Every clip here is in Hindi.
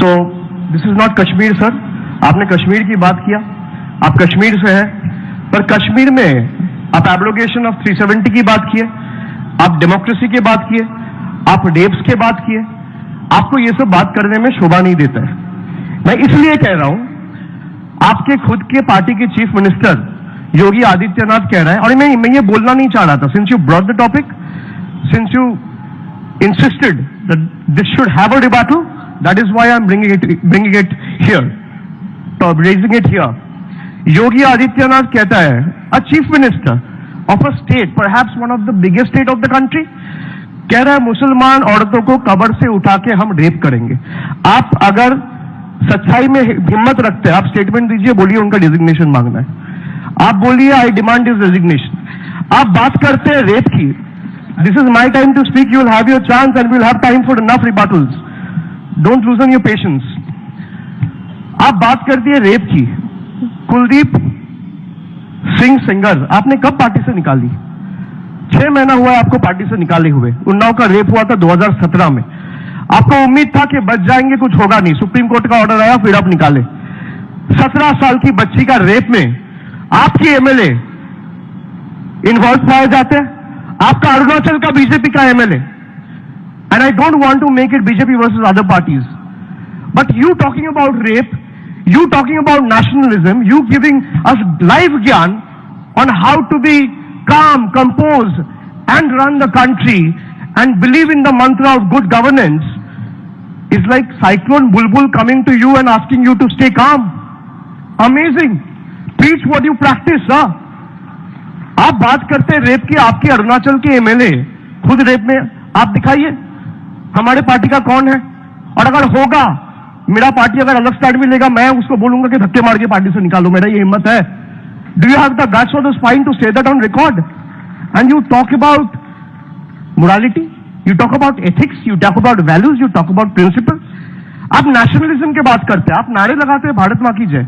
So this is not Kashmir sir, आपने कश्मीर की बात किया, आप कश्मीर से हैं, पर कश्मीर में आप एब्रोगेशन ऑफ 370 की बात किए, आप डेमोक्रेसी की बात किए, आप रेप्स की बात किए, आपको ये सब बात करने में शोभा नहीं देता है। मैं इसलिए कह रहा हूं, आपके खुद के पार्टी के चीफ मिनिस्टर योगी आदित्यनाथ कह रहे हैं, और मैं ये बोलना नहीं चाह रहा था, since you brought the topic, since you insisted that this should have a rebuttal, that is why I am bringing it here, raising it here. Yogi Adityanath कहता है, a chief minister of a state, perhaps one of the biggest state of the country, कह रहा है मुसलमान औरतों को कब्र से उठा के हम रेप करेंगे। आप अगर सच्चाई में हिम्मत रखते हैं, आप स्टेटमेंट दीजिए, बोलिए उनका डिजिग्नेशन मांगना है, आप बोलिए आई डिमांड हिज रेजिग्नेशन। आप बात करते हैं रेप की, this is my time to speak, you will have your chance and we will have time for enough rebuttals, don't loosen your patience। आप बात करती है रेप की, कुलदीप सिंह सेंगर आपने कब पार्टी से निकाली? 6 महीना हुआ है आपको पार्टी से निकाले हुए। उन्नाव का रेप हुआ था 2017 में, आपको उम्मीद था कि बच जाएंगे, कुछ होगा नहीं, सुप्रीम कोर्ट का ऑर्डर आया, फिर आप निकाले। 17 साल की बच्ची का रेप में आपकी एमएलए इन्वॉल्व पाए जाते हैं, आपका अरुणाचल का बीजेपी का MLA, and I don't want to make it BJP versus other parties, but you talking about rape, you talking about nationalism, you giving us live gyan on how to be calm, composed and run the country and believe in the mantra of good governance is like cyclone bulbul coming to you and asking you to stay calm. Amazing. Preach what you practice, sir. आप बात करते हैं रेप की, आपके अरुणाचल के एमएलए खुद रेप में, आप दिखाइए हमारे पार्टी का कौन है, और अगर होगा मेरा पार्टी अगर अलग स्टैंड भी लेगा, मैं उसको बोलूंगा कि धक्के मार के पार्टी से निकालो, मेरा ये हिम्मत है। Do you have the guts or the spine to say that on record? And you talk about morality, you talk about ethics, you talk about values, you talk about principles. आप नेशनलिज्म की बात करते हैं, आप नारे लगाते हैं भारत मां की जय,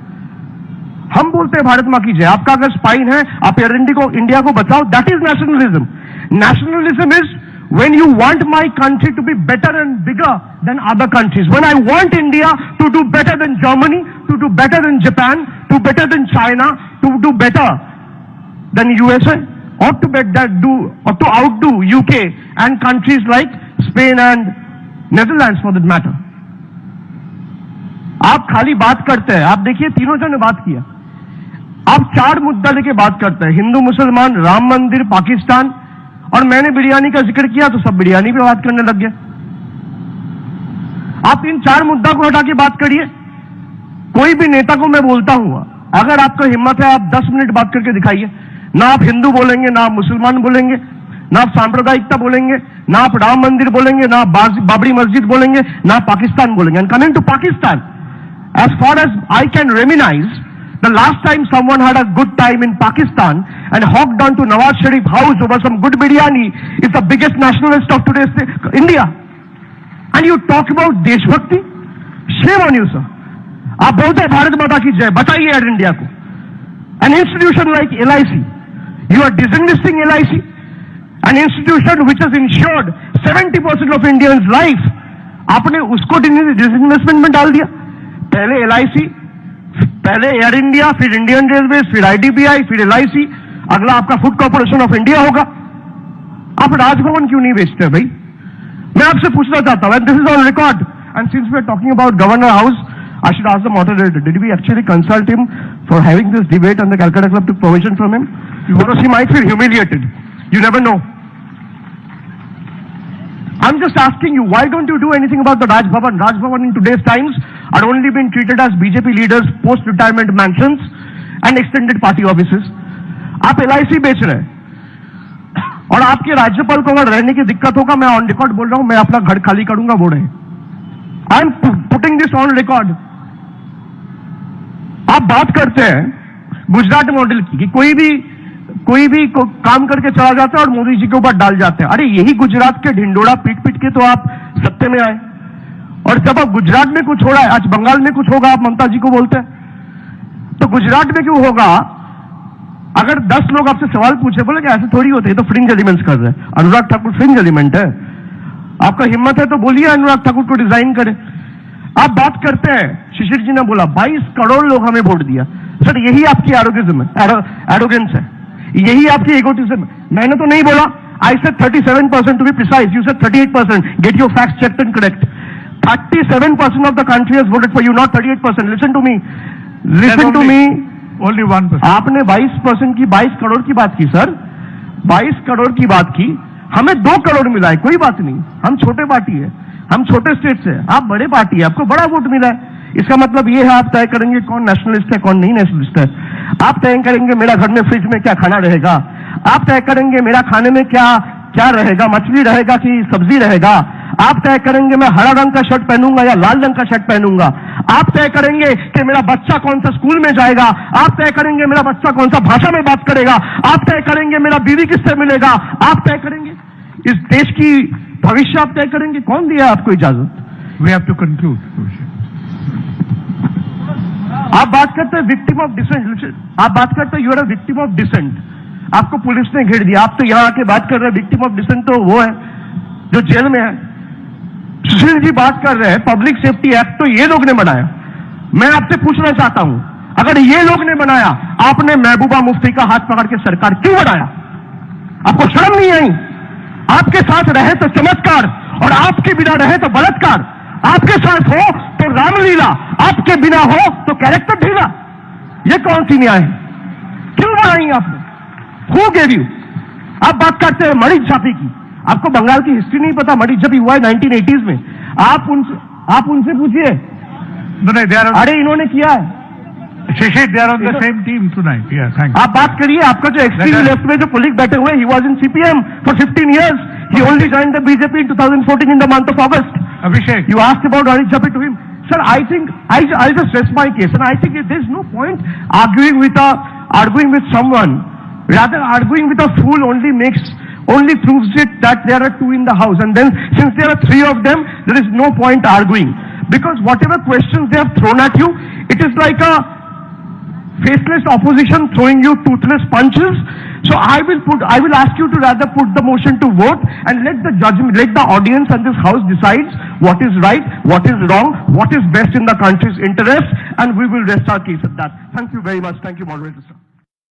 हम बोलते हैं भारत मां की जय। आपका अगर स्पाइन है, आप इंडिया को बचाओ, that is nationalism. Nationalism is when you want my country to be better and bigger than other countries, when I want India to do better than Germany, to do better than Japan, to better than China, to do better than USA, or to outdo UK and countries like Spain and Netherlands for that matter. आप खाली बात करते हैं, आप देखिए तीनों जन ने बात किया, आप 4 मुद्दा लेके बात करते हैं, हिंदू मुसलमान, राम मंदिर, पाकिस्तान, और मैंने बिरयानी का जिक्र किया तो सब बिरयानी पे बात करने लग गए। आप इन 4 मुद्दा को हटा के बात करिए। कोई भी नेता को मैं बोलता हूं, अगर आपका हिम्मत है आप 10 मिनट बात करके दिखाइए, ना आप हिंदू बोलेंगे, ना आप मुसलमान बोलेंगे, ना आप सांप्रदायिकता बोलेंगे, ना आप राम मंदिर बोलेंगे, ना आप बाबरी मस्जिद बोलेंगे, ना आप पाकिस्तान बोलेंगे। And coming to Pakistan, as far as I can reminisce, the last time someone had a good time in Pakistan and hopped on to Nawaz Sharif house over some good biryani is the biggest nationalist of today's India. And you talk about deshbhakti? Shame on you, sir. आप बोलते हैं भारत माता की जय, बताइए एयर इंडिया को। An institution like LIC, you are disinvesting LIC, an institution which has insured 70% of Indians' life. आपने उसको disinvestment में डाल दिया। पहले LIC, पहले एयर इंडिया, फिर इंडियन रेलवे, फिर IDBI, फिर LIC, अगला आपका फूड कॉर्पोरेशन ऑफ इंडिया होगा। आप राजभवन क्यों नहीं बेचते भाई? मैं आपसे पूछना चाहता हूं, this is on record, and since we are talking about governor house, I should ask the moderator, did we actually consult him for having this debate and the Calcutta Club took permission from him? Because he might feel humiliated. You never know. I'm just asking you, why don't you do anything about the Raj Bhavan? Raj Bhavan in today's times are only being treated as BJP leaders' post-retirement mansions and extended party offices. आप LIC बेच रहे हैं, और आपके राज्यपाल को अगर रहने की दिक्कत होगा, मैं ऑन रिकॉर्ड बोल रहा हूं, मैं अपना घर खाली करूंगा, वो रहे। I am putting this on record. आप बात करते हैं गुजरात मॉडल की, कि कोई भी काम करके चला जाता है और मोदी जी के ऊपर डाल जाते हैं। अरे यही गुजरात के ढिंडोरा पीट पीट के तो आप सत्ते में आए, और जब अब गुजरात में कुछ हो रहा है, आज बंगाल में कुछ होगा, आप ममता जी को बोलते हैं, तो गुजरात में क्यों होगा? अगर 10 लोग आपसे सवाल पूछे, बोले कि ऐसे थोड़ी होते हैं, तो फ्रिंज एलिमेंट्स कर रहे हैं। अनुराग ठाकुर फ्रिंज एलिमेंट है? आपका हिम्मत है तो बोलिए अनुराग ठाकुर को डिजाइन करे। आप बात करते हैं, शिशिर जी ने बोला 22 करोड़ लोग हमें वोट दिया। सर यही आपकी एरोगेंस है, यही आपकी एगोटिज्म है। मैंने तो नहीं बोला, I said 37% to be precise, you said 38%, get your facts checked and correct. 37% of the country has voted for you, not 38%। Listen to me, only 1%। आपने 22% की, 22 करोड़ की बात की सर, 22 करोड़ की बात की, हमें 2 करोड़ मिला है, कोई बात नहीं, हम छोटे पार्टी है, हम छोटे स्टेट से, आप बड़े पार्टी है, आपको बड़ा वोट मिला है। इसका मतलब ये है आप तय करेंगे कौन नेशनलिस्ट है कौन नहीं नेशनलिस्ट है। आप तय करेंगे मेरा घर में फ्रिज में क्या खाना रहेगा, आप तय करेंगे मेरा खाने में क्या क्या रहेगा, मछली रहेगा कि सब्जी रहेगा, आप तय करेंगे मैं हरा रंग का शर्ट पहनूंगा या लाल रंग का शर्ट पहनूंगा, आप तय करेंगे कि मेरा बच्चा कौन सा स्कूल में जाएगा, आप तय करेंगे मेरा बच्चा कौन सा भाषा में बात करेगा, आप तय करेंगे मेरा बीवी किससे मिलेगा, आप तय करेंगे इस देश की भविष्य, आप तय करेंगे। कौन दिया आपको इजाजत? We have to conclude. आप बात करते हैं विक्टिम ऑफ डिसेंट, आप बात करते हैं you are a victim of dissent, आपको पुलिस ने घेर दिया, आप तो यहां आके बात कर रहे हैं विक्टिम ऑफ डिसेंट तो वो है जो जेल में है। सुशील जी बात कर रहे हैं पब्लिक सेफ्टी एक्ट तो ये लोग ने बनाया। मैं आपसे पूछना चाहता हूं, अगर ये लोग ने बनाया, आपने महबूबा मुफ्ती का हाथ पकड़ के सरकार क्यों बनाया? आपको शर्म नहीं आई? आपके साथ रहे तो चमत्कार और आपके बिना रहे तो बलात्कार, आपके साथ हो तो रामलीला, आपके बिना हो तो कैरेक्टर ढीला। ये कौन सी न्याय है? क्यों बनाई आपने? Who gave you? आप बात करते हैं मणि झापी की, आपको बंगाल की हिस्ट्री नहीं पता, मणि झापी हुआ है 1980s में, आप उनसे पूछिए। अरे इन्होंने किया है। Shishir, they are on the same team tonight. Yeah, thank you. आप बात करिए, आपका जो एक्सट्रीम लेफ्ट में जो पुलिस बैठे हुए, he was in CPM for 15 years. He only joined the BJP in 2014 in the month of August. Abhishek, You asked about Mani Jhapi to him. Sir, I think I'll just stress my case, and I think there's no point arguing with someone. Rather, arguing with a fool only proves it that there are 2 in the house, and then since there are 3 of them, there is no point arguing, because whatever questions they have thrown at you, it is like a faceless opposition throwing you toothless punches. So I will ask you to rather put the motion to vote and let the audience and this house decides what is right, what is wrong, what is best in the country's interest, and we will rest our case at that. Thank you very much. Thank you, moderator sir.